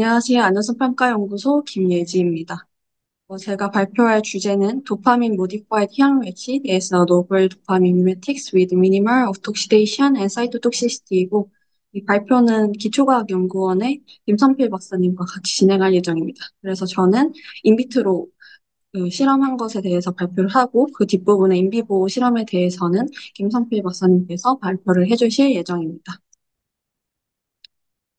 안녕하세요. 안전성평가연구소 김예지입니다. 제가 발표할 주제는 도파민 modified 희양매치에 대해서 novel dopamine mimetics with minimal oxidation and cytotoxicity이고, 이 발표는 기초과학연구원의 김선필 박사님과 같이 진행할 예정입니다. 그래서 저는 인비트로 실험한 것에 대해서 발표를 하고, 그 뒷부분의 인비보 실험에 대해서는 김선필 박사님께서 발표를 해주실 예정입니다.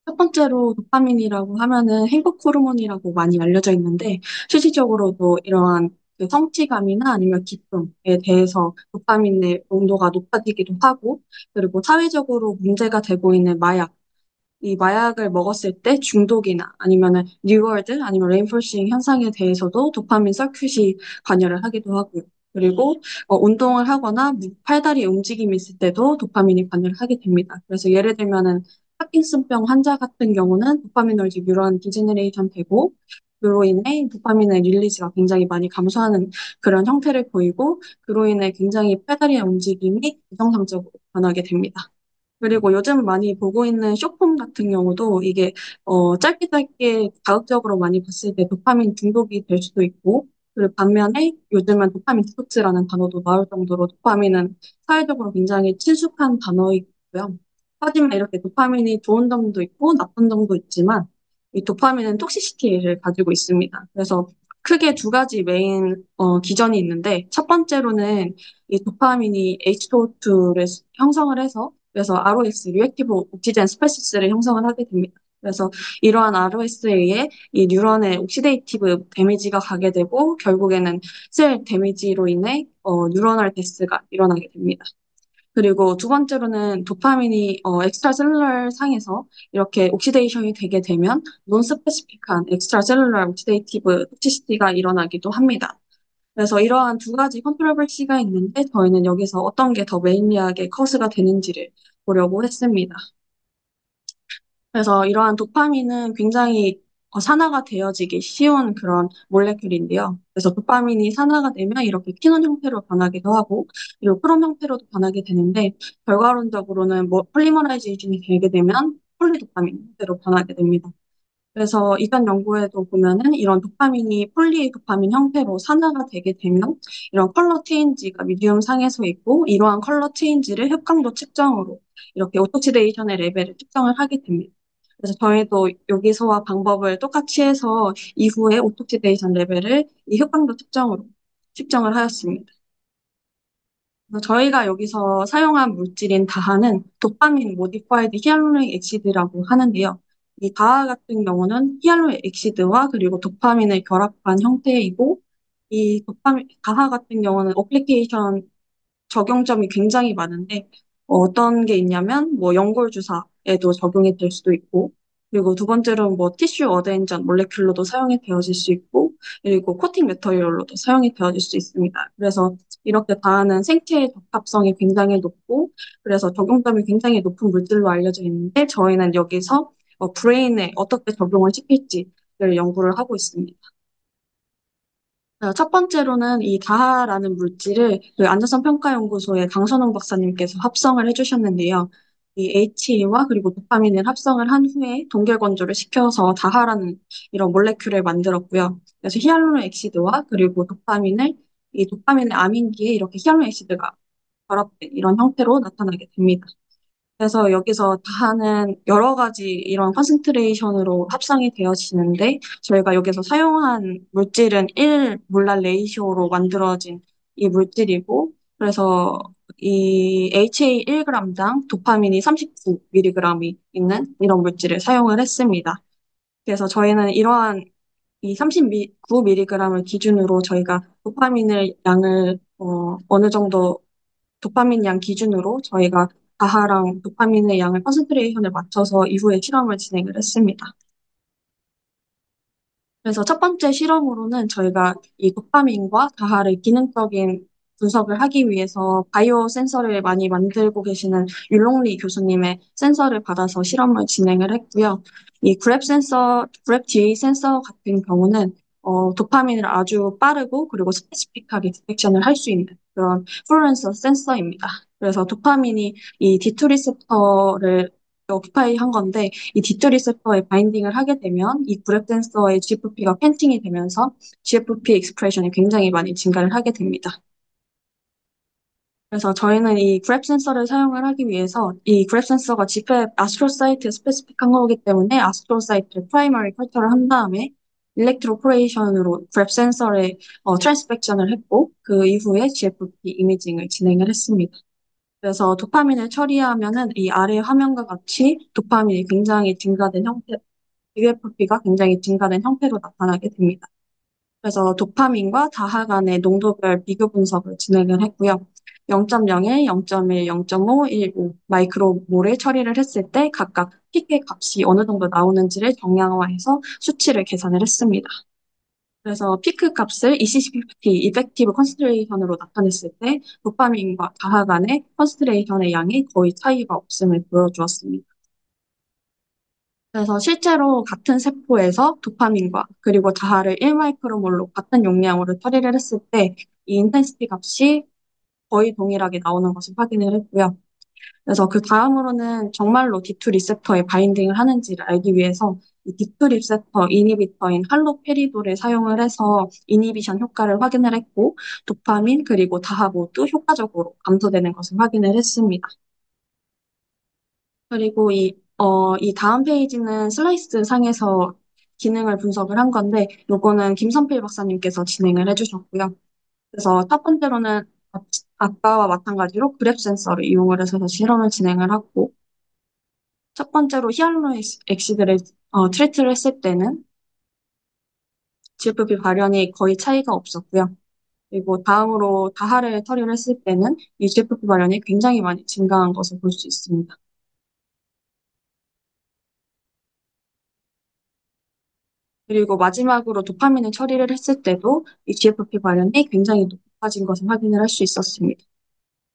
첫 번째로 도파민이라고 하면은 행복 호르몬이라고 많이 알려져 있는데, 실질적으로도 이러한 그 성취감이나 아니면 기쁨에 대해서 도파민의 농도가 높아지기도 하고, 그리고 사회적으로 문제가 되고 있는 마약, 이 마약을 먹었을 때 중독이나 아니면은 리워드 아니면 레인포싱 현상에 대해서도 도파민 서큐it이 관여를 하기도 하고요. 그리고 운동을 하거나 팔다리 움직임이 있을 때도 도파민이 관여를 하게 됩니다. 그래서 예를 들면은 파킨슨병 환자 같은 경우는 도파미너지क 뉴런 디제너레이션 되고, 그로 인해 도파민의 릴리즈가 굉장히 많이 감소하는 그런 형태를 보이고, 그로 인해 굉장히 팔다리의 움직임이 비정상적으로 변하게 됩니다. 그리고 요즘 많이 보고 있는 쇼폼 같은 경우도 이게 짧게 짧게 자극적으로 많이 봤을 때 도파민 중독이 될 수도 있고, 그리고 반면에 요즘은 도파민 디톡스라는 단어도 나올 정도로 도파민은 사회적으로 굉장히 친숙한 단어이고요. 하지만 이렇게 도파민이 좋은 점도 있고 나쁜 점도 있지만, 이 도파민은 톡시시티를 가지고 있습니다. 그래서 크게 두 가지 메인 기전이 있는데, 첫 번째로는 이 도파민이 H2O2를 형성을 해서, 그래서 ROS, 리액티브 옥시젠 스페시스를 형성을 하게 됩니다. 그래서 이러한 ROS에 의해 이 뉴런의 옥시데이티브 데미지가 가게 되고, 결국에는 셀 데미지로 인해 뉴러널 데스가 일어나게 됩니다. 그리고 두 번째로는 도파민이 엑스트라셀룰러 상에서 이렇게 옥시데이션이 되게 되면 논스페시픽한 엑스트라셀룰러 옥시데이티브 톡시시티가 일어나기도 합니다. 그래서 이러한 두 가지 컨트롤버시가 있는데, 저희는 여기서 어떤 게 더 메인리하게 커스가 되는지를 보려고 했습니다. 그래서 이러한 도파민은 굉장히 산화가 되어지기 쉬운 그런 몰레큘인데요. 그래서 도파민이 산화가 되면 이렇게 퀴논 형태로 변하기도 하고, 그리고 크롬 형태로도 변하게 되는데, 결과론적으로는 뭐 폴리머라이제이션이 되게 되면 폴리도파민 형태로 변하게 됩니다. 그래서 이전 연구에도 보면은 이런 도파민이 폴리도파민 형태로 산화가 되게 되면 이런 컬러 체인지가 미디움 상에서 있고, 이러한 컬러 체인지를 흡강도 측정으로 이렇게 오토치데이션의 레벨을 측정을 하게 됩니다. 그래서 저희도 여기서와 방법을 똑같이 해서 이후에 오토치데이션 레벨을 이 흡강도 측정으로 측정을 하였습니다. 그래서 저희가 여기서 사용한 물질인 다하는 도파민 모디파이드 히알루로닉 액시드라고 하는데요. 이 다하 같은 경우는 히알루로닉 액시드와 그리고 도파민을 결합한 형태이고, 이 다하 같은 경우는 어플리케이션 적용점이 굉장히 많은데, 어떤 게 있냐면 뭐 연골 주사에도 적용이 될 수도 있고, 그리고 두 번째로는 뭐 티슈 어드헤전 몰레큘로도 사용이 되어질 수 있고, 그리고 코팅 메터리얼로도 사용이 되어질 수 있습니다. 그래서 이렇게 다하는 생체의 적합성이 굉장히 높고, 그래서 적용점이 굉장히 높은 물질로 알려져 있는데, 저희는 여기서 브레인에 어떻게 적용을 시킬지를 연구를 하고 있습니다. 첫 번째로는 이 다하라는 물질을 그 안전성평가연구소의 강선홍 박사님께서 합성을 해주셨는데요. 이 HA와 그리고 도파민을 합성을 한 후에 동결 건조를 시켜서 다하라는 이런 몰레큘을 만들었고요. 그래서 히알루론 엑시드와 그리고 이 도파민의 아민기에 이렇게 히알루론 엑시드가 결합된 이런 형태로 나타나게 됩니다. 그래서 여기서 다하는 여러 가지 이런 컨센트레이션으로 합성이 되어지는데, 저희가 여기서 사용한 물질은 1몰랄 레이시오로 만들어진 이 물질이고, 그래서 이 HA 1g당 도파민이 39mg이 있는 이런 물질을 사용을 했습니다. 그래서 저희는 이러한 이 39mg을 기준으로 저희가 도파민을 양을 어느 정도 도파민 양 기준으로 저희가 다하랑 도파민의 양을 컨센트레이션을 맞춰서 이후에 실험을 진행을 했습니다. 그래서 첫 번째 실험으로는 저희가 이 도파민과 다하를 기능적인 분석을 하기 위해서 바이오 센서를 많이 만들고 계시는 율롱리 교수님의 센서를 받아서 실험을 진행을 했고요. 이 그랩 DA 센서 같은 경우는 도파민을 아주 빠르고 그리고 스페시픽하게 디텍션을 할 수 있는 그런 플루렌서 센서입니다. 그래서 도파민이 이 D2 리셉터를 오큐파이 한 건데 이 D2 리셉터에 바인딩을 하게 되면 이 그랩 센서의 GFP가 팬팅이 되면서 GFP 익스프레션이 굉장히 많이 증가를 하게 됩니다. 그래서 저희는 이 그랩 센서를 사용을 하기 위해서 이 그랩 센서가 집에 아스트로사이트에 스페시픽한 거기 때문에 아스트로사이트를 프라이머리 컬처를 한 다음에 일렉트로포레이션으로 그랩 센서를 트랜스펙션을 했고 그 이후에 GFP 이미징을 진행을 했습니다. 그래서 도파민을 처리하면은 이 아래 화면과 같이 도파민이 굉장히 증가된 형태, UFP가 굉장히 증가된 형태로 나타나게 됩니다. 그래서 도파민과 다하 간의 농도별 비교 분석을 진행을 했고요. 0.01, 0.1, 0.5, 1.5 마이크로몰을 처리를 했을 때 각각 피크의 값이 어느 정도 나오는지를 정량화해서 수치를 계산을 했습니다. 그래서 피크 값을 EC50, Effective Concentration으로 나타냈을 때 도파민과 다하 간의 컨센트레이션의 양이 거의 차이가 없음을 보여주었습니다. 그래서 실제로 같은 세포에서 도파민과 그리고 다하를 1마이크로몰로 같은 용량으로 처리를 했을 때 이 인텐시티 값이 거의 동일하게 나오는 것을 확인을 했고요. 그래서 그 다음으로는 정말로 D2 리셉터에 바인딩을 하는지를 알기 위해서 이 D2 리셉터 이니비터인 할로페리도를 사용을 해서 이니비션 효과를 확인을 했고 도파민 그리고 다하 모두 효과적으로 감소되는 것을 확인을 했습니다. 그리고 이 다음 페이지는 슬라이스 상에서 기능을 분석을 한 건데 요거는 김선필 박사님께서 진행을 해주셨고요. 그래서 첫 번째로는 아까와 마찬가지로 그랩 센서를 이용을 해서 실험을 진행을 하고 첫 번째로 히알루론 엑시드를 트리트를 했을 때는 GFP 발현이 거의 차이가 없었고요. 그리고 다음으로 다하를 처리를 했을 때는 이 GFP 발현이 굉장히 많이 증가한 것을 볼 수 있습니다. 그리고 마지막으로 도파민을 처리를 했을 때도 이 GFP 발현이 굉장히 높아진 것을 확인을 할 수 있었습니다.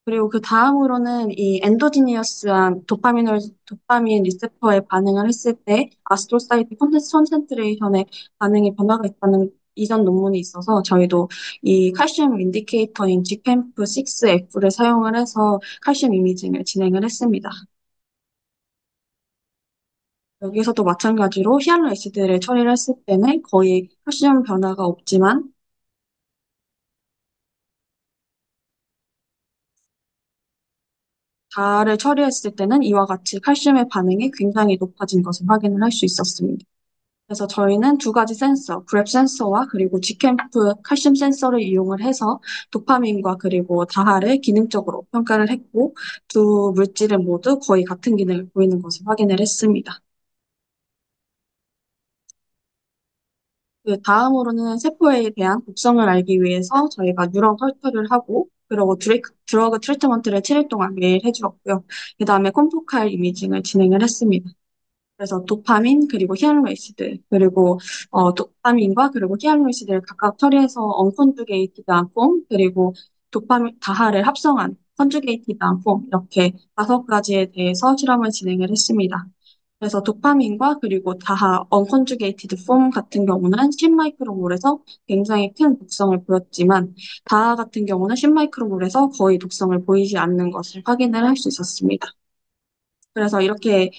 그리고 그 다음으로는 이 엔도지니어스한 도파민 리셉터에 반응을 했을 때 아스트로사이트 콘센트레이션의 반응의 변화가 있다는 이전 논문이 있어서 저희도 이 칼슘 인디케이터인 GCAMP6F를 사용을 해서 칼슘 이미징을 진행을 했습니다. 여기서도 마찬가지로 히알루론에시드를 처리를 했을 때는 거의 칼슘 변화가 없지만 다를 처리했을 때는 이와 같이 칼슘의 반응이 굉장히 높아진 것을 확인을 할 수 있었습니다. 그래서 저희는 두 가지 센서, 그랩 센서와 그리고 Gcamp 칼슘 센서를 이용을 해서 도파민과 그리고 다하를 기능적으로 평가를 했고 두 물질은 모두 거의 같은 기능을 보이는 것을 확인을 했습니다. 그 다음으로는 세포에 대한 독성을 알기 위해서 저희가 뉴런 컬처를 하고 그리고 드러그 트리트먼트를 7일 동안 매일 해주었고요. 그 다음에 콤포칼 이미징을 진행을 했습니다. 그래서 도파민 그리고 히알루로니시드 그리고 도파민과 그리고 히알루로니시드를 각각 처리해서 언컨주게이티드한 폼 그리고 도파민 다하를 합성한 컨주게이티드한 폼 이렇게 5가지에 대해서 실험을 진행을 했습니다. 그래서 도파민과 그리고 다하 언컨주게이티드 폼 같은 경우는 10마이크로몰에서 굉장히 큰 독성을 보였지만 다하 같은 경우는 10마이크로몰에서 거의 독성을 보이지 않는 것을 확인을 할 수 있었습니다. 그래서 이렇게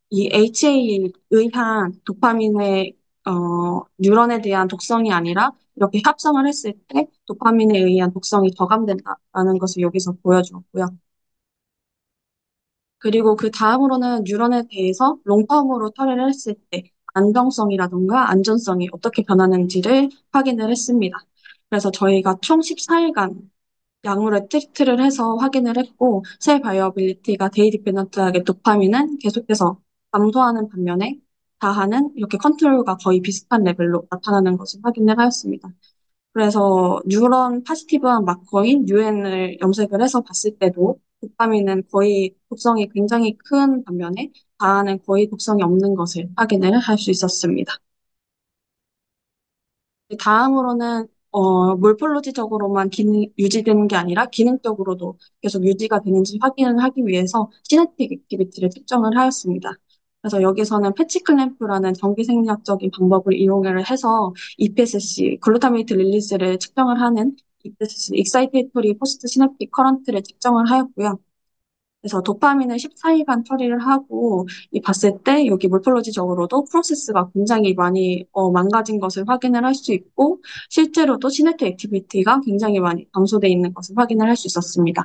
이 HA에 의한 도파민의 뉴런에 대한 독성이 아니라 이렇게 합성을 했을 때 도파민에 의한 독성이 저감된다라는 것을 여기서 보여주었고요. 그리고 그 다음으로는 뉴런에 대해서 롱텀으로 처리를 했을 때 안정성이라든가 안전성이 어떻게 변하는지를 확인을 했습니다. 그래서 저희가 총 14일간 약물을 트리트를 해서 확인을 했고 셀 바이어빌리티가 데이 디펜던트하게 도파민은 계속해서 감소하는 반면에 다하는 이렇게 컨트롤과 거의 비슷한 레벨로 나타나는 것을 확인을 하였습니다. 그래서 뉴런 파지티브한 마커인 UN을 염색을 해서 봤을 때도 도파민은 거의 독성이 굉장히 큰 반면에 다하는 거의 독성이 없는 것을 확인을 할 수 있었습니다. 다음으로는 몰폴로지적으로만 유지되는 게 아니라 기능적으로도 계속 유지가 되는지 확인을 하기 위해서 시네틱 액티비티를 측정을 하였습니다. 그래서 여기서는 패치 클램프라는 전기 생리학적인 방법을 이용을 해서 EPSC, 글루타메이트 릴리즈를 측정을 하는 EPSC, 익사이테이토리 포스트 시냅틱 커런트를 측정을 하였고요. 그래서 도파민을 14일간 처리를 하고 이 봤을 때 여기 몰폴로지적으로도 프로세스가 굉장히 많이 망가진 것을 확인을 할 수 있고 실제로도 시냅틱 액티비티가 굉장히 많이 감소돼 있는 것을 확인을 할 수 있었습니다.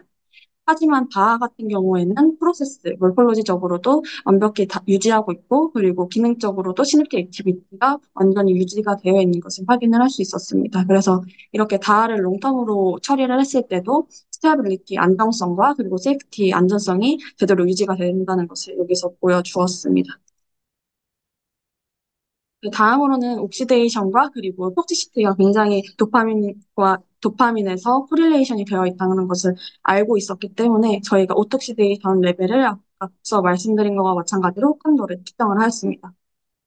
하지만 바하 같은 경우에는 프로세스, 몰폴로지적으로도 완벽히 유지하고 있고, 그리고 기능적으로도 시냅틱 액티비티가 완전히 유지가 되어 있는 것을 확인을 할 수 있었습니다. 그래서 이렇게 다하를 롱텀으로 처리를 했을 때도 스테어빌리티, 안정성과 그리고 세이프티, 안전성이 제대로 유지가 된다는 것을 여기서 보여주었습니다. 그 다음으로는 옥시데이션과 그리고 톡시시티가 굉장히 도파민에서 코릴레이션이 되어 있다는 것을 알고 있었기 때문에 저희가 오톡시데이션 레벨을 앞서 말씀드린 것과 마찬가지로 한도를 측정을 하였습니다.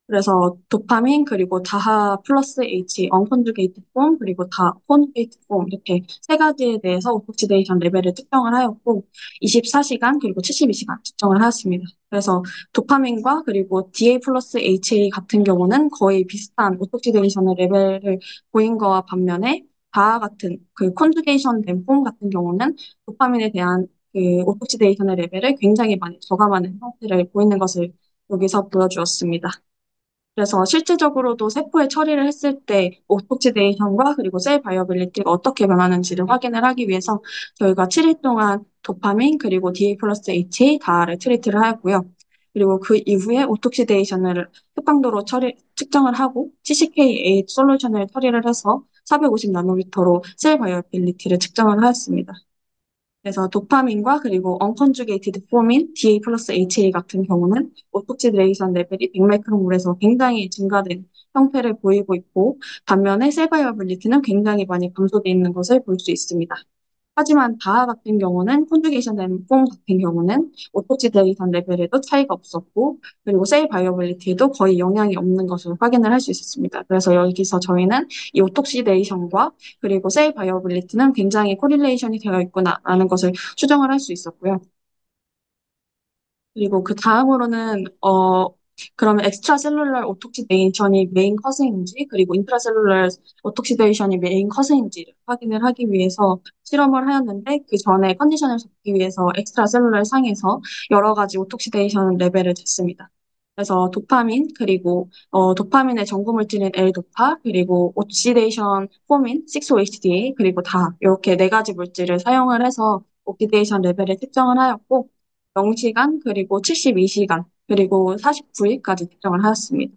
그래서 도파민 그리고 다하 플러스 H 언컨주게이트 폼 그리고 다 컨주게이트 폼 이렇게 세 가지에 대해서 오톡시데이션 레벨을 측정을 하였고 24시간 그리고 72시간 측정을 하였습니다. 그래서 도파민과 그리고 DA 플러스 HA 같은 경우는 거의 비슷한 오톡시데이션 레벨을 보인 거와 반면에 다하 같은 그 컨주게이션 된 폼 같은 경우는 도파민에 대한 그 오톡시데이션의 레벨을 굉장히 많이 저감하는 형태를 보이는 것을 여기서 보여주었습니다. 그래서 실질적으로도 세포에 처리를 했을 때 오톡시데이션과 그리고 셀 바이어빌리티가 어떻게 변하는지를 확인을 하기 위해서 저희가 7일 동안 도파민 그리고 DA 플러스 HA 다를 트리트를 하였고요. 그리고 그 이후에 오톡시데이션을 특강도로 측정을 하고 CCK8 솔루션을 처리를 해서 450 나노미터로 셀 바이어빌리티를 측정을 하였습니다. 그래서 도파민과 그리고 언컨주게이티드 포민, DA 플러스 HA 같은 경우는 오톡시드레이션 레벨이 100마이크로몰에서 굉장히 증가된 형태를 보이고 있고 반면에 셀바이어빌리티는 굉장히 많이 감소되어 있는 것을 볼 수 있습니다. 하지만 다하 같은 경우는 컨주게이션 된 폼 같은 경우는 오토치데이션 레벨에도 차이가 없었고 그리고 셀 바이어빌리티에도 거의 영향이 없는 것을 확인을 할 수 있었습니다. 그래서 여기서 저희는 이 오톡시데이션과 그리고 셀 바이어빌리티는 굉장히 코릴레이션이 되어 있구나라는 것을 추정을 할 수 있었고요. 그리고 그 다음으로는 그러면 엑스트라셀룰러 오톡시데이션이 메인 커스인지 그리고 인트라셀룰러 오톡시데이션이 메인 커스인지를 확인을 하기 위해서 실험을 하였는데 그 전에 컨디션을 잡기 위해서 엑스트라셀룰러 상에서 여러 가지 오톡시데이션 레벨을 쟀습니다. 그래서 도파민 그리고 도파민의 전구 물질인 L도파 그리고 옥시데이션 포민 6-OHDA 그리고 다 이렇게 네 가지 물질을 사용을 해서 옥시데이션 레벨을 측정을 하였고 0시간, 그리고 72시간, 그리고 49일까지 측정을 하였습니다.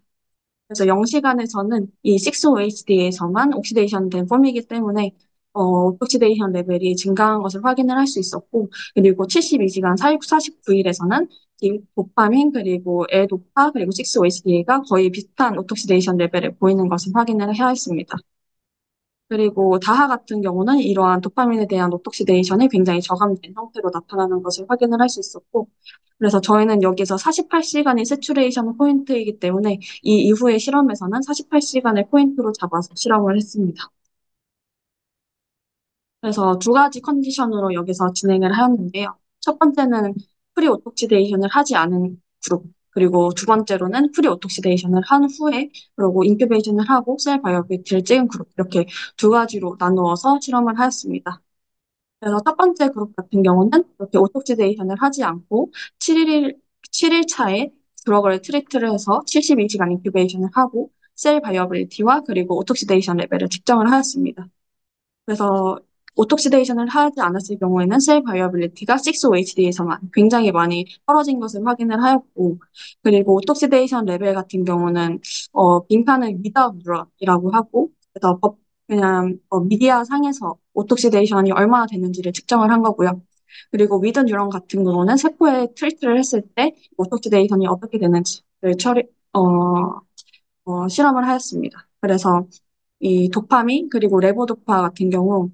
그래서 0시간에서는 이 6-OHD에서만 옥시데이션 된 폼이기 때문에 옥시데이션 레벨이 증가한 것을 확인을 할 수 있었고, 그리고 72시간, 49일에서는 이 도파민, 그리고 L도파, 그리고 6-OHDA가 거의 비슷한 옥시데이션 레벨을 보이는 것을 확인을 하였습니다. 그리고 다하 같은 경우는 이러한 도파민에 대한 오톡시데이션이 굉장히 저감된 형태로 나타나는 것을 확인을 할 수 있었고, 그래서 저희는 여기서 48시간이 세츄레이션 포인트이기 때문에 이 이후의 실험에서는 48시간을 포인트로 잡아서 실험을 했습니다. 그래서 두 가지 컨디션으로 여기서 진행을 하였는데요. 첫 번째는 프리 오톡시데이션을 하지 않은 그룹, 그리고 두 번째로는 프리 오톡시데이션을 한 후에, 그리고 인큐베이션을 하고 셀 바이오비트를 찍은 그룹, 이렇게 두 가지로 나누어서 실험을 하였습니다. 그래서 첫 번째 그룹 같은 경우는 이렇게 오톡시데이션을 하지 않고 7일 차에 드러그를 트리트를 해서 72시간 인큐베이션을 하고 셀 바이어빌리티와 그리고 오톡시데이션 레벨을 측정을 하였습니다. 그래서 오톡시데이션을 하지 않았을 경우에는 셀 바이어빌리티가 6-OHD에서만 굉장히 많이 떨어진 것을 확인을 하였고, 그리고 오톡시데이션 레벨 같은 경우는 빈칸을 without neuron이라고 하고, 그래서 그냥 미디어 상에서 오톡시데이션이 얼마나 되는지를 측정을 한 거고요. 그리고 위드 뉴런 같은 경우는 세포에 트리트를 했을 때 오톡시데이션이 어떻게 되는지를 실험을 하였습니다. 그래서 이 도파민 그리고 레보도파 같은 경우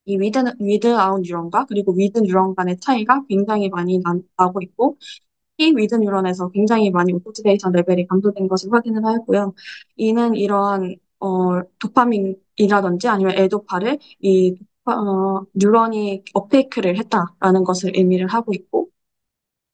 이 위드 아웃 뉴런과 그리고 위드 뉴런 간의 차이가 굉장히 많이 나고 있고 이 위드 뉴런에서 굉장히 많이 오토지데이션 레벨이 감소된 것을 확인을 하였고요. 이는 이러한 도파민이라든지 아니면 에도파를 뉴런이 업테이크를 했다라는 것을 의미를 하고 있고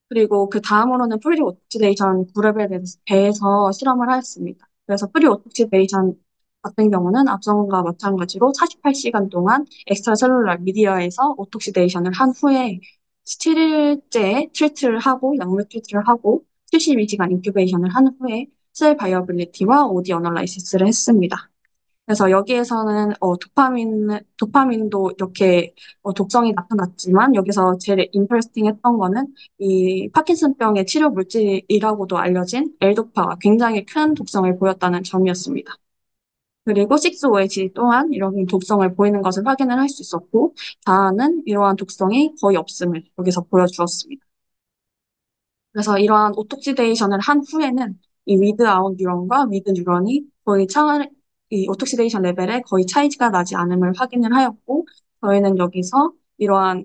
그리고 그 다음으로는 프리 오토지데이션 그룹에 대해서 실험을 하였습니다. 그래서 프리 오토지데이션 같은 경우는 앞선과 마찬가지로 48시간 동안 엑스트라 셀룰러 미디어에서 오톡시데이션을 한 후에 7일째 트리트를 하고 약물 트리트를 하고 72시간 인큐베이션을 한 후에 셀 바이어빌리티와 오디 어널라이시스를 했습니다. 그래서 여기에서는 도파민도 이렇게 독성이 나타났지만 여기서 제일 인터레스팅했던 거는 이 파킨슨병의 치료 물질이라고도 알려진 L도파가 굉장히 큰 독성을 보였다는 점이었습니다. 그리고 6OHD 또한 이런 독성을 보이는 것을 확인을 할 수 있었고, 다하는 이러한 독성이 거의 없음을 여기서 보여주었습니다. 그래서 이러한 오톡시데이션을 한 후에는 이 위드 아웃 뉴런과 위드 뉴런이 거의 이 오톡시데이션 레벨에 거의 차이가 나지 않음을 확인을 하였고, 저희는 여기서 이러한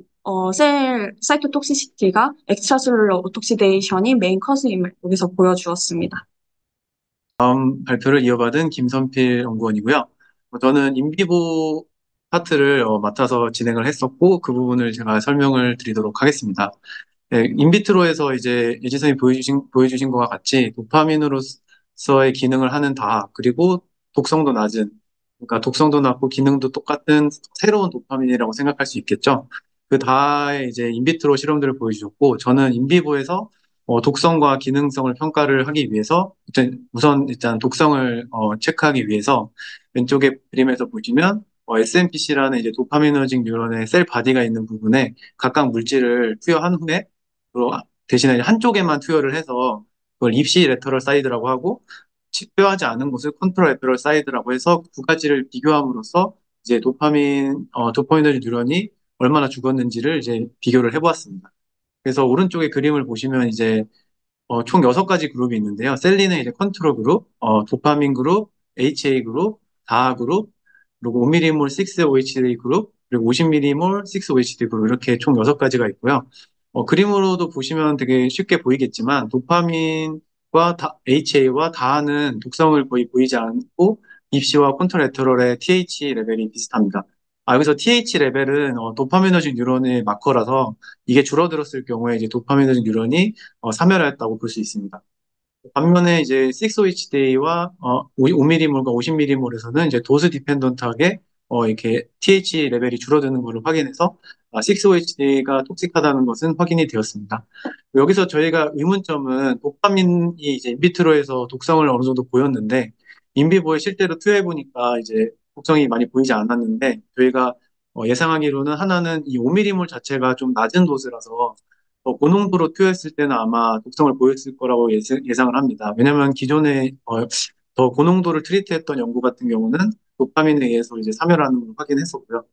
셀 사이토톡시시티가 엑스트라셀룰러 오톡시데이션이 메인 커즈임을 여기서 보여주었습니다. 발표를 이어받은 김선필 연구원이고요. 저는 인비보 파트를 맡아서 진행을 했었고, 그 부분을 제가 설명을 드리도록 하겠습니다. 네, 인비트로에서 이제 예지선이 보여주신 것과 같이 도파민으로서의 기능을 하는 다, 그리고 독성도 낮은, 그러니까 독성도 낮고 기능도 똑같은 새로운 도파민이라고 생각할 수 있겠죠. 그 다의 이제 인비트로 실험들을 보여주셨고, 저는 인비보에서 독성과 기능성을 평가를 하기 위해서 우선 독성을 체크하기 위해서 왼쪽에 그림에서 보시면 SNPC라는 이제 도파미너직 뉴런의 셀 바디가 있는 부분에 각각 물질을 투여한 후에 대신에 한쪽에만 투여를 해서 그걸 입시 레터럴 사이드라고 하고 투여하지 않은 곳을 컨트롤 레터럴 사이드라고 해서 두 가지를 비교함으로써 이제 도파미너직 뉴런이 얼마나 죽었는지를 이제 비교를 해보았습니다. 그래서 오른쪽에 그림을 보시면 이제 총 6가지 그룹이 있는데요. 셀리는 이제 컨트롤 그룹, 도파민 그룹, HA 그룹, 다하 그룹, 그리고 5mm몰 6-OHD 그룹, 그리고 50mm몰 6-OHD 그룹 이렇게 총 6가지가 있고요. 그림으로도 보시면 되게 쉽게 보이겠지만 도파민과 HA와 다하는 독성을 거의 보이지 않고 입시와 콘트라레터럴의 TH 레벨이 비슷합니다. 여기서 TH 레벨은 도파미너직 뉴런의 마커라서 이게 줄어들었을 경우에 이제 도파미너직 뉴런이 사멸하였다고 볼 수 있습니다. 반면에 이제 6OHD와 5mm몰과 50mm몰에서는 이제 도스 디펜던트하게 이렇게 TH 레벨이 줄어드는 것을 확인해서 6OHD가 톡식하다는 것은 확인이 되었습니다. 여기서 저희가 의문점은 도파민이 이제 인비트로에서 독성을 어느 정도 보였는데 인비보에 실제로 투여해 보니까 이제 독성이 많이 보이지 않았는데 저희가 예상하기로는 하나는 이 5mm몰 자체가 좀 낮은 도스라서 고농도로 투여했을 때는 아마 독성을 보였을 거라고 예상을 합니다. 왜냐하면 기존에 더 고농도를 트리트했던 연구 같은 경우는 도파민에 의해서 이제 사멸하는 걸 확인했었고요.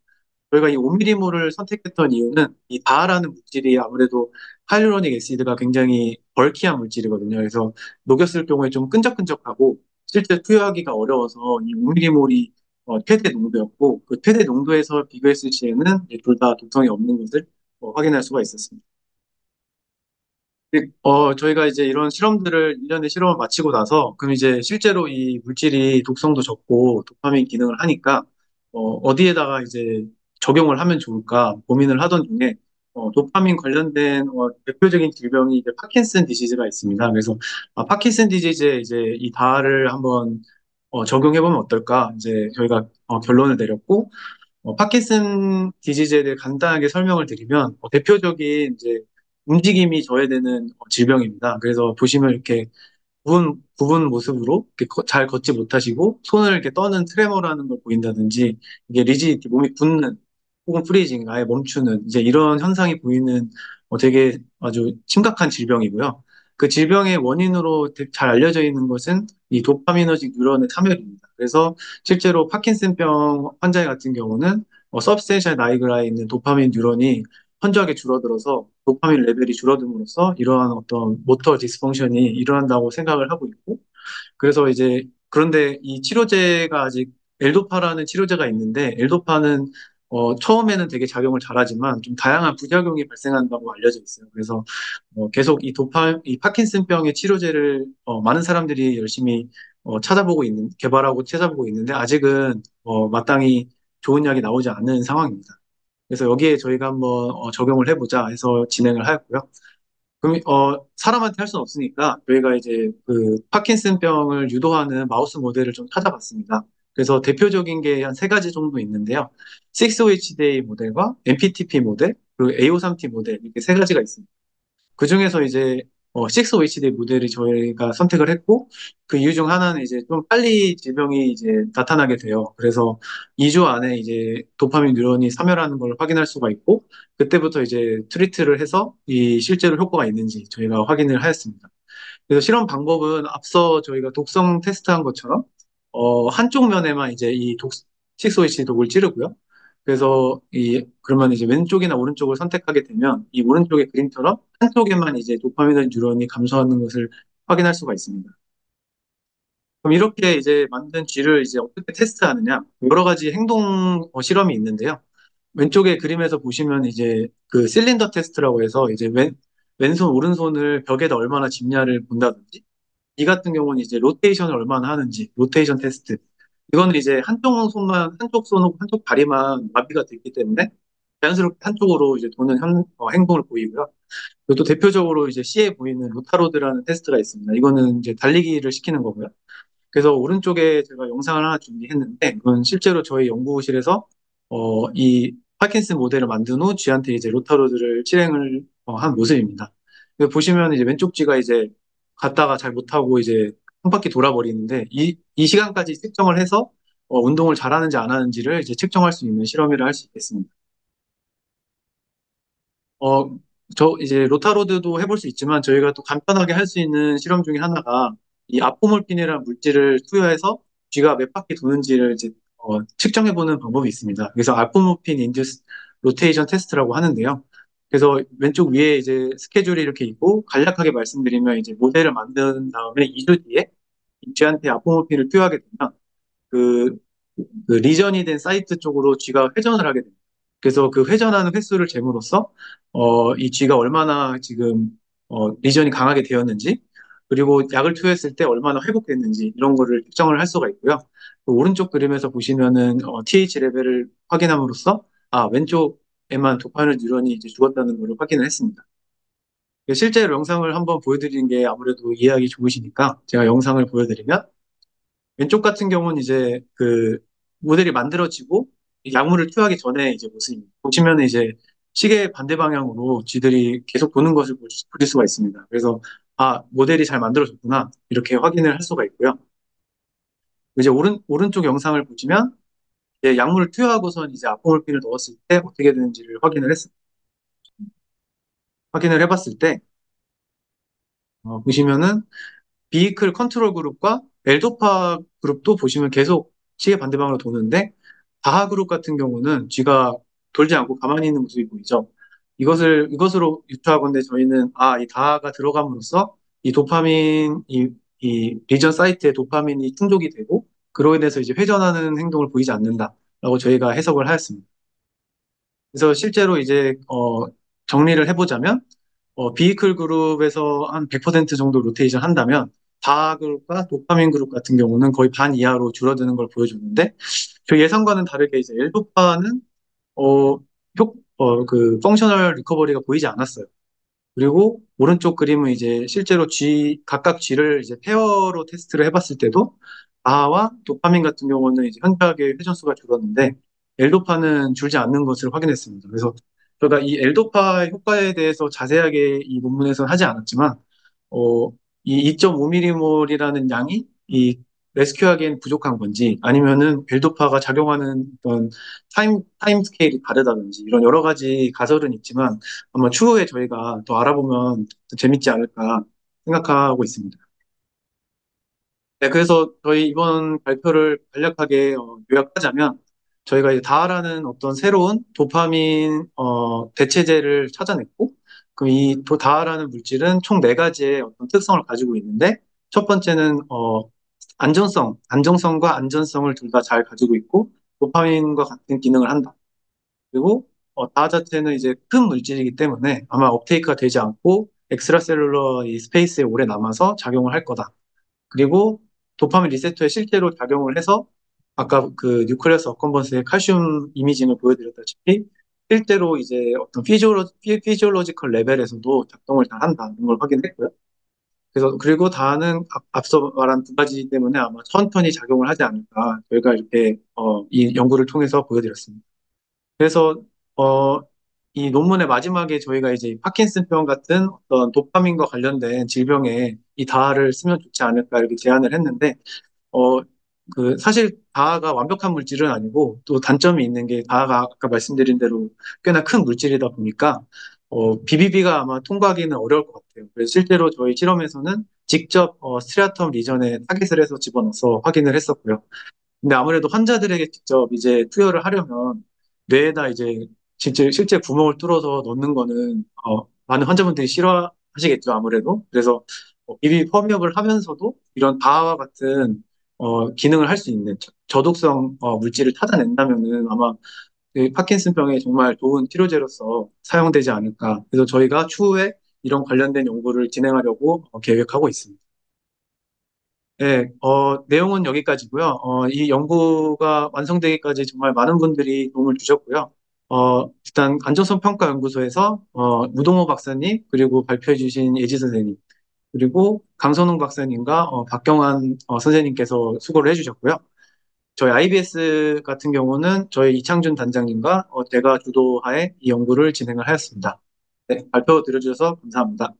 저희가 이 5mm몰을 선택했던 이유는 이 다라는 물질이 아무래도 하이루로닉 애시드가 굉장히 벌키한 물질이거든요. 그래서 녹였을 경우에 좀 끈적끈적하고 실제 투여하기가 어려워서 이 5mm몰이 최대 농도였고 그 최대 농도에서 비교했을 시에는 둘 다 독성이 없는 것을 확인할 수가 있었습니다. 저희가 이제 이런 실험들을 1년의 실험을 마치고 나서, 그럼 이제 실제로 이 물질이 독성도 적고 도파민 기능을 하니까, 어디에다가 이제 적용을 하면 좋을까 고민을 하던 중에, 도파민 관련된 대표적인 질병이 이제 파킨슨 디지즈가 있습니다. 그래서, 파킨슨 디지즈에 이제 이 다를 한번 적용해보면 어떨까, 이제 저희가 결론을 내렸고, 파킨슨 디지즈에 대해 간단하게 설명을 드리면 대표적인 이제 움직임이 저해되는 질병입니다. 그래서 보시면 이렇게 굽은 모습으로 이렇게 잘 걷지 못하시고 손을 이렇게 떠는 트레머라는 걸 보인다든지 이게 리지디티 몸이 굳는 혹은 프리징 아예 멈추는 이제 이런 현상이 보이는 되게 아주 심각한 질병이고요. 그 질병의 원인으로 잘 알려져 있는 것은 이 도파미너직 뉴런의 사멸입니다. 그래서 실제로 파킨슨병 환자 같은 경우는 서브스텐셜 나이그라에 있는 도파민 뉴런이 현저하게 줄어들어서 도파민 레벨이 줄어듦으로써 이러한 어떤 모터 디스펑션이 일어난다고 생각을 하고 있고 그래서 이제 그런데 이 치료제가 아직 엘도파라는 치료제가 있는데 엘도파는 처음에는 되게 작용을 잘하지만 좀 다양한 부작용이 발생한다고 알려져 있어요. 그래서 계속 이 파킨슨병의 치료제를 많은 사람들이 열심히 개발하고 찾아보고 있는데 아직은 마땅히 좋은 약이 나오지 않는 상황입니다. 그래서 여기에 저희가 한번 적용을 해보자 해서 진행을 하였고요. 그럼 사람한테 할 수는 없으니까 저희가 이제 그 파킨슨병을 유도하는 마우스 모델을 좀 찾아봤습니다. 그래서 대표적인 게 한 3가지 정도 있는데요. 6OHDA 모델과 MPTP 모델, 그리고 A53T 모델 이렇게 세 가지가 있습니다. 그 중에서 이제 6OHD 모델이 저희가 선택을 했고 그 이유 중 하나는 이제 좀 빨리 질병이 이제 나타나게 돼요. 그래서 2주 안에 이제 도파민 뉴런이 사멸하는 걸 확인할 수가 있고 그때부터 이제 트리트를 해서 이 실제로 효과가 있는지 저희가 확인을 하였습니다. 그래서 실험 방법은 앞서 저희가 독성 테스트한 것처럼 한쪽 면에만 이제 이 식소이치 독을 찌르고요. 그래서 그러면 이제 왼쪽이나 오른쪽을 선택하게 되면 이 오른쪽의 그림처럼 한쪽에만 이제 도파민 뉴런이 감소하는 것을 확인할 수가 있습니다. 그럼 이렇게 이제 만든 쥐를 이제 어떻게 테스트하느냐? 여러 가지 행동 실험이 있는데요. 왼쪽의 그림에서 보시면 이제 그 실린더 테스트라고 해서 이제 왼손, 오른손을 벽에다 얼마나 짚냐를 본다든지 이 같은 경우는 이제 로테이션을 얼마나 하는지, 로테이션 테스트. 이거는 이제 한쪽 손만, 한쪽 손, 한쪽 다리만 마비가 되기 때문에 자연스럽게 한쪽으로 이제 도는 행동을 보이고요. 그리고 또 대표적으로 이제 C에 보이는 로타로드라는 테스트가 있습니다. 이거는 이제 달리기를 시키는 거고요. 그래서 오른쪽에 제가 영상을 하나 준비했는데, 이건 실제로 저희 연구실에서, 이 파킨슨 모델을 만든 후 쥐한테 이제 로타로드를 실행을 한 모습입니다. 보시면 이제 왼쪽 쥐가 이제 갔다가 잘 못하고 이제 한 바퀴 돌아버리는데, 이 시간까지 측정을 해서 운동을 잘하는지 안 하는지를 이제 측정할 수 있는 실험이라 할 수 있겠습니다. 어, 이제 로타로드도 해볼 수 있지만 저희가 또 간단하게 할 수 있는 실험 중에 하나가 이 아포몰핀이라는 물질을 투여해서 쥐가 몇 바퀴 도는지를 이제 측정해보는 방법이 있습니다. 그래서 아포몰핀 인듀스 로테이션 테스트라고 하는데요. 그래서 왼쪽 위에 이제 스케줄이 이렇게 있고 간략하게 말씀드리면 이제 모델을 만든 다음에 2주 뒤에 이 쥐한테 아포몰핀을 투여하게 되면 그, 그 리전이 된 사이트 쪽으로 쥐가 회전을 하게 됩니다. 그래서 그 회전하는 횟수를 재므로써 이 쥐가 얼마나 지금 리전이 강하게 되었는지 그리고 약을 투여했을 때 얼마나 회복됐는지 이런 거를 측정을 할 수가 있고요. 그 오른쪽 그림에서 보시면은 TH 레벨을 확인함으로써 왼쪽에만 도파민 뉴런이 이제 죽었다는 것을 확인을 했습니다. 실제로 영상을 한번 보여드리는 게 아무래도 이해하기 좋으시니까 제가 영상을 보여드리면 왼쪽 같은 경우는 이제 그 모델이 만들어지고 약물을 투여하기 전에 이제 모습입니다. 보시면 이제 시계 반대 방향으로 쥐들이 계속 도는 것을 보실 수가 있습니다. 그래서 모델이 잘 만들어졌구나 이렇게 확인을 할 수가 있고요. 이제 오른쪽 영상을 보시면 이제 약물을 투여하고선 이제 아포몰핀을 넣었을 때 어떻게 되는지를 확인을 해봤을 때 보시면은 비이클 컨트롤 그룹과 엘도파 그룹도 보시면 계속 시계 반대방으로 도는데 다하 그룹 같은 경우는 쥐가 돌지 않고 가만히 있는 모습이 보이죠. 이것으로 유추하건대 저희는 이 다하가 들어감으로써 이 도파민 이 리전 사이트에 도파민이 충족이 되고 그로 인해서 이제 회전하는 행동을 보이지 않는다라고 저희가 해석을 하였습니다. 그래서 실제로 이제 정리를 해보자면 비이클 그룹에서 한 100% 정도 로테이션 한다면 다하 그룹과 도파민 그룹 같은 경우는 거의 반 이하로 줄어드는 걸 보여줬는데 저희 예상과는 다르게 이제 L도파는 어, 그 펑셔널 리커버리가 보이지 않았어요. 그리고 오른쪽 그림은 이제 실제로 각각 G를 이제 페어로 테스트를 해봤을 때도 아와 도파민 같은 경우는 이제 현저하게 회전수가 줄었는데 L도파는 줄지 않는 것을 확인했습니다. 그래서 저희가 이 L도파 효과에 대해서 자세하게 이 논문에서는 하지 않았지만 어, 이 2.5mm몰이라는 양이 이 레스큐하기엔 부족한 건지 아니면은 벨도파가 작용하는 어떤 타임 스케일이 다르다든지 이런 여러 가지 가설은 있지만 아마 추후에 저희가 더 알아보면 더 재밌지 않을까 생각하고 있습니다. 네, 그래서 저희 이번 발표를 간략하게 요약하자면 저희가 이제 다하라는 어떤 새로운 도파민 대체제를 찾아냈고 그이 다하라는 물질은 총 네 가지의 어떤 특성을 가지고 있는데 첫 번째는 안정성과 안전성을 둘 다 잘 가지고 있고 도파민과 같은 기능을 한다. 그리고 다하 자체는 이제 큰 물질이기 때문에 아마 업테이크가 되지 않고 엑스트라셀룰러 이 스페이스에 오래 남아서 작용을 할 거다. 그리고 도파민 리셉터에 실제로 작용을 해서 아까 그 뉴클레어스 어컨번스의 칼슘 이미징을 보여드렸다시피 실제로 이제 어떤 피지올로지컬 레벨에서도 작동을 다 한다는 걸 확인했고요. 그래서 그리고 다는 앞서 말한 두 가지 때문에 아마 천천히 작용을 하지 않을까 저희가 이렇게 이 연구를 통해서 보여드렸습니다. 그래서 어, 이 논문의 마지막에 저희가 이제 파킨슨병 같은 어떤 도파민과 관련된 질병에 이 다하를 쓰면 좋지 않을까 이렇게 제안을 했는데, 어, 사실 다하가 완벽한 물질은 아니고 또 단점이 있는 게 다하가 아까 말씀드린 대로 꽤나 큰 물질이다 보니까 BBB가 아마 통과하기는 어려울 것 같아요. 그래서 실제로 저희 실험에서는 직접 스트레아텀 리전에 타깃을 해서 집어넣어서 확인을 했었고요. 근데 아무래도 환자들에게 직접 이제 투여를 하려면 뇌에다 이제 실제 구멍을 뚫어서 넣는 거는 많은 환자분들이 싫어하시겠죠, 아무래도. 그래서 미리 펌업을 하면서도 이런 다와 같은 기능을 할 수 있는 저독성 물질을 찾아낸다면은 아마 그 파킨슨병에 정말 좋은 치료제로서 사용되지 않을까. 그래서 저희가 추후에 이런 관련된 연구를 진행하려고 계획하고 있습니다. 네, 내용은 여기까지고요. 이 연구가 완성되기까지 정말 많은 분들이 도움을 주셨고요. 일단 안정성 평가 연구소에서 무동호 박사님 그리고 발표해 주신 예지 선생님 그리고 강선웅 박사님과 박경환 선생님께서 수고를 해주셨고요. 저희 IBS 같은 경우는 저희 이창준 단장님과 제가 주도하에 이 연구를 진행을 하였습니다. 네, 발표 들어주셔서 감사합니다.